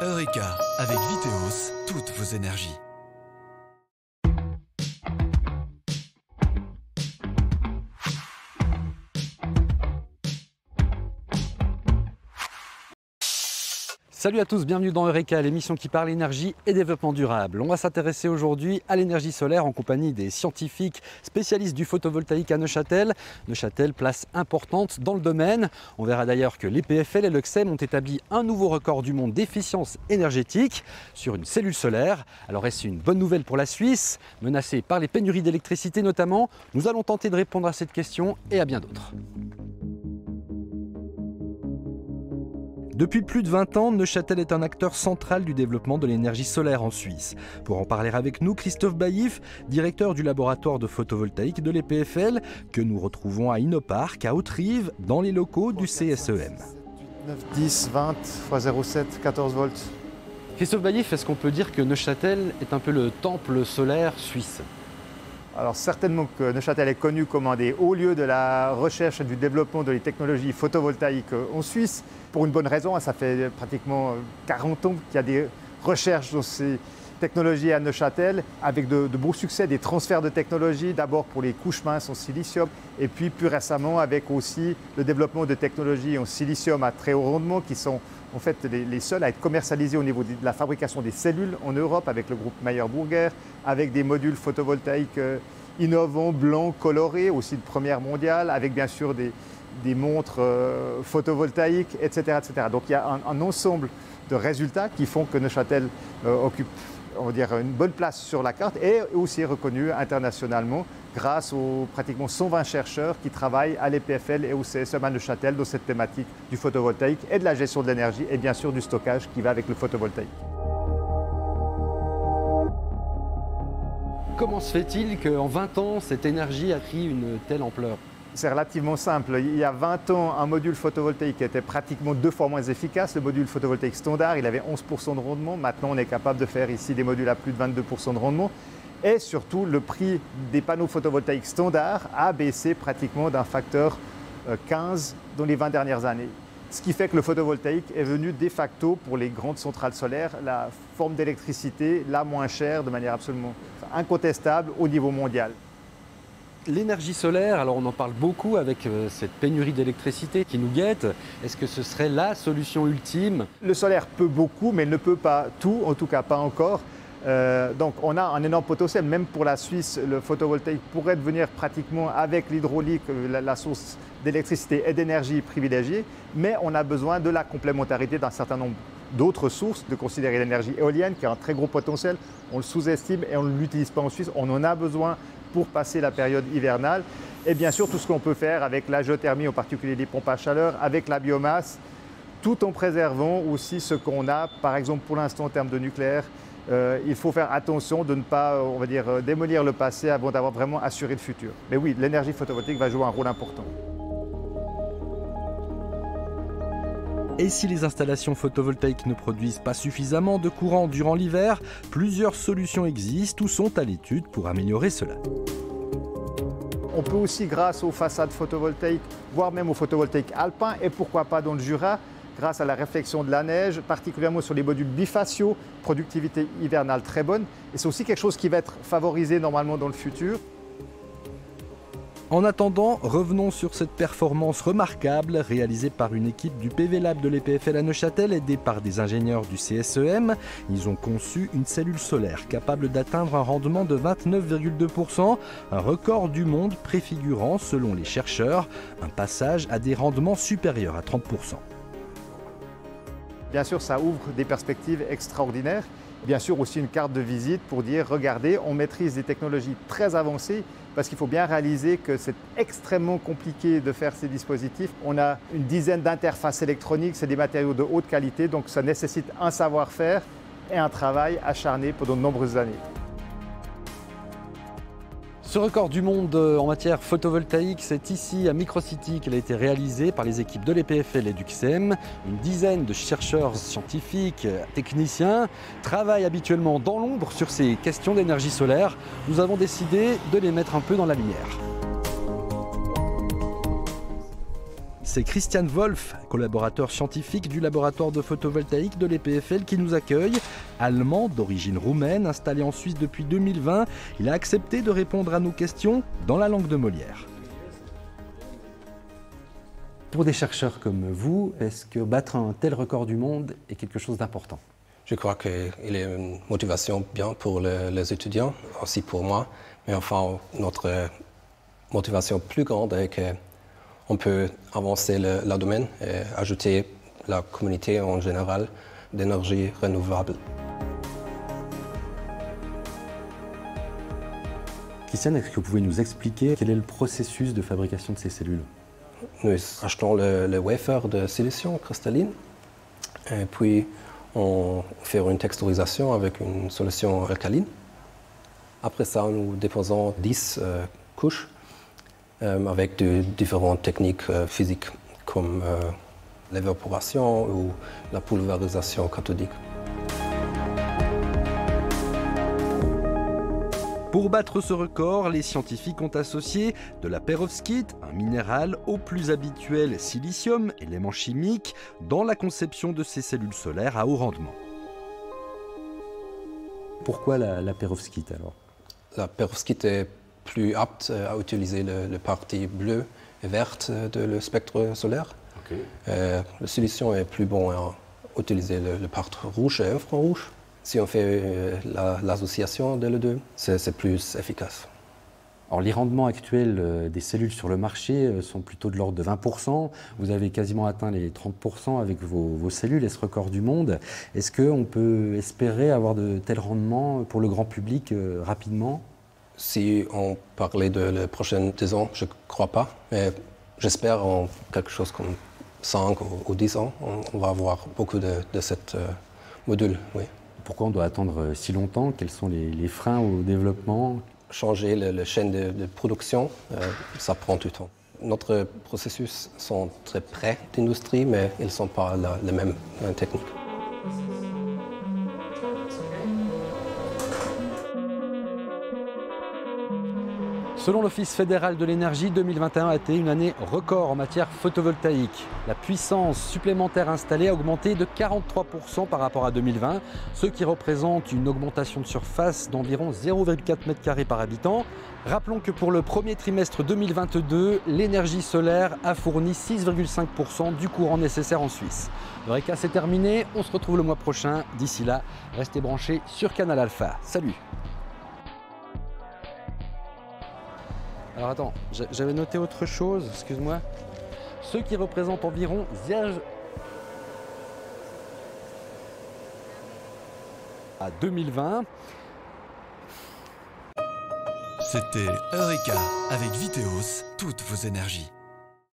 Eureka, avec Viteos, toutes vos énergies. Salut à tous, bienvenue dans Eureka, l'émission qui parle énergie et développement durable. On va s'intéresser aujourd'hui à l'énergie solaire en compagnie des scientifiques spécialistes du photovoltaïque à Neuchâtel. Neuchâtel, place importante dans le domaine. On verra d'ailleurs que l'EPFL et le CSEM ont établi un nouveau record du monde d'efficience énergétique sur une cellule solaire. Alors est-ce une bonne nouvelle pour la Suisse, menacée par les pénuries d'électricité notamment? Nous allons tenter de répondre à cette question et à bien d'autres. Depuis plus de 20 ans, Neuchâtel est un acteur central du développement de l'énergie solaire en Suisse. Pour en parler avec nous, Christophe Baillif, directeur du laboratoire de photovoltaïque de l'EPFL, que nous retrouvons à Innopark, à Haute-Rive, dans les locaux du CSEM. 9, 10, 20 x 0,7, 14 volts. Christophe Baillif, est-ce qu'on peut dire que Neuchâtel est un peu le temple solaire suisse ? Alors certainement que Neuchâtel est connu comme un des hauts lieux de la recherche et du développement de les technologies photovoltaïques en Suisse. Pour une bonne raison, ça fait pratiquement 40 ans qu'il y a des recherches dans ces technologies à Neuchâtel, avec de beaux succès, des transferts de technologies, d'abord pour les couches minces en silicium, et puis plus récemment avec aussi le développement de technologies en silicium à très haut rendement, qui sont en fait les seules à être commercialisées au niveau de la fabrication des cellules en Europe, avec le groupe Meyer-Burger, avec des modules photovoltaïques innovants, blancs, colorés, aussi de première mondiale, avec bien sûr des montres photovoltaïques, etc., etc. Donc il y a un ensemble de résultats qui font que Neuchâtel occupe, on va dire, une bonne place sur la carte et aussi reconnu internationalement grâce aux pratiquement 120 chercheurs qui travaillent à l'EPFL et au CSEM à Neuchâtel dans cette thématique du photovoltaïque et de la gestion de l'énergie et bien sûr du stockage qui va avec le photovoltaïque. Comment se fait-il qu'en 20 ans, cette énergie a pris une telle ampleur ? C'est relativement simple. Il y a 20 ans, un module photovoltaïque était pratiquement 2 fois moins efficace. Le module photovoltaïque standard, il avait 11% de rendement. Maintenant, on est capable de faire ici des modules à plus de 22% de rendement. Et surtout, le prix des panneaux photovoltaïques standards a baissé pratiquement d'un facteur 15 dans les 20 dernières années. Ce qui fait que le photovoltaïque est venu de facto pour les grandes centrales solaires la forme d'électricité la moins chère de manière absolument incontestable au niveau mondial. L'énergie solaire, alors on en parle beaucoup avec cette pénurie d'électricité qui nous guette. Est-ce que ce serait la solution ultime ? Le solaire peut beaucoup, mais il ne peut pas tout, en tout cas pas encore. Donc on a un énorme potentiel, même pour la Suisse, le photovoltaïque pourrait devenir pratiquement avec l'hydraulique la source d'électricité et d'énergie privilégiée, mais on a besoin de la complémentarité d'un certain nombre d'autres sources, de considérer l'énergie éolienne qui a un très gros potentiel, on le sous-estime et on ne l'utilise pas en Suisse, on en a besoin pour passer la période hivernale et bien sûr tout ce qu'on peut faire avec la géothermie, en particulier les pompes à chaleur, avec la biomasse, tout en préservant aussi ce qu'on a, par exemple pour l'instant en termes de nucléaire. Il faut faire attention de ne pas, on va dire, démolir le passé avant d'avoir vraiment assuré le futur. Mais oui, l'énergie photovoltaïque va jouer un rôle important. Et si les installations photovoltaïques ne produisent pas suffisamment de courant durant l'hiver, plusieurs solutions existent ou sont à l'étude pour améliorer cela. On peut aussi, grâce aux façades photovoltaïques, voire même au photovoltaïque alpin, et pourquoi pas dans le Jura, grâce à la réflexion de la neige, particulièrement sur les modules bifaciaux, productivité hivernale très bonne. Et c'est aussi quelque chose qui va être favorisé normalement dans le futur. En attendant, revenons sur cette performance remarquable réalisée par une équipe du PV Lab de l'EPFL à Neuchâtel aidée par des ingénieurs du CSEM. Ils ont conçu une cellule solaire capable d'atteindre un rendement de 29,2%, un record du monde préfigurant, selon les chercheurs, un passage à des rendements supérieurs à 30%. Bien sûr, ça ouvre des perspectives extraordinaires. Bien sûr aussi une carte de visite pour dire, regardez, on maîtrise des technologies très avancées parce qu'il faut bien réaliser que c'est extrêmement compliqué de faire ces dispositifs. On a une dizaine d'interfaces électroniques, c'est des matériaux de haute qualité, donc ça nécessite un savoir-faire et un travail acharné pendant de nombreuses années. Ce record du monde en matière photovoltaïque, c'est ici à Microcity qu'il a été réalisé par les équipes de l'EPFL et du CSEM. Une dizaine de chercheurs scientifiques, techniciens, travaillent habituellement dans l'ombre sur ces questions d'énergie solaire. Nous avons décidé de les mettre un peu dans la lumière. C'est Christian Wolf, collaborateur scientifique du laboratoire de photovoltaïque de l'EPFL qui nous accueille. Allemand d'origine roumaine, installé en Suisse depuis 2020, il a accepté de répondre à nos questions dans la langue de Molière. Pour des chercheurs comme vous, est-ce que battre un tel record du monde est quelque chose d'important? Je crois qu'il est une motivation bien pour les étudiants, aussi pour moi. Mais enfin, notre motivation plus grande est qu'on peut avancer le domaine et ajouter la communauté en général d'énergie renouvelable. Christian, est-ce que vous pouvez nous expliquer quel est le processus de fabrication de ces cellules? Nous achetons le wafer de silicium cristalline et puis on fait une texturisation avec une solution alcaline. Après ça, nous déposons 10 couches avec de différentes techniques physiques comme l'évaporation ou la pulvérisation cathodique. Pour battre ce record, les scientifiques ont associé de la perovskite, un minéral au plus habituel silicium, élément chimique, dans la conception de ces cellules solaires à haut rendement. Pourquoi la perovskite alors? La perovskite est plus apte à utiliser le partie bleue et verte de le spectre solaire. Okay. Le silicium est plus bon à utiliser le partie rouge et infrarouge. Si on fait l'association de les deux, c'est plus efficace. Alors, les rendements actuels des cellules sur le marché sont plutôt de l'ordre de 20%. Vous avez quasiment atteint les 30% avec vos cellules et ce record du monde. Est-ce qu'on peut espérer avoir de tels rendements pour le grand public rapidement? Si on parlait de les prochaines 10 ans, je ne crois pas. Mais j'espère en quelque chose comme 5 ou 10 ans, on va avoir beaucoup de cette module. Oui. Pourquoi on doit attendre si longtemps? Quels sont les freins au développement? Changer la chaîne de production, ça prend du temps. Notre processus sont très près d'industrie, mais ils ne sont pas les mêmes techniques. Selon l'Office fédéral de l'énergie, 2021 a été une année record en matière photovoltaïque. La puissance supplémentaire installée a augmenté de 43% par rapport à 2020, ce qui représente une augmentation de surface d'environ 0,4 m² par habitant. Rappelons que pour le premier trimestre 2022, l'énergie solaire a fourni 6,5% du courant nécessaire en Suisse. Eureka, c'est terminé, on se retrouve le mois prochain. D'ici là, restez branchés sur Canal Alpha. Salut! Alors attends, j'avais noté autre chose, excuse-moi. Ce qui représente environ à 2020. C'était Eureka avec Viteos, toutes vos énergies.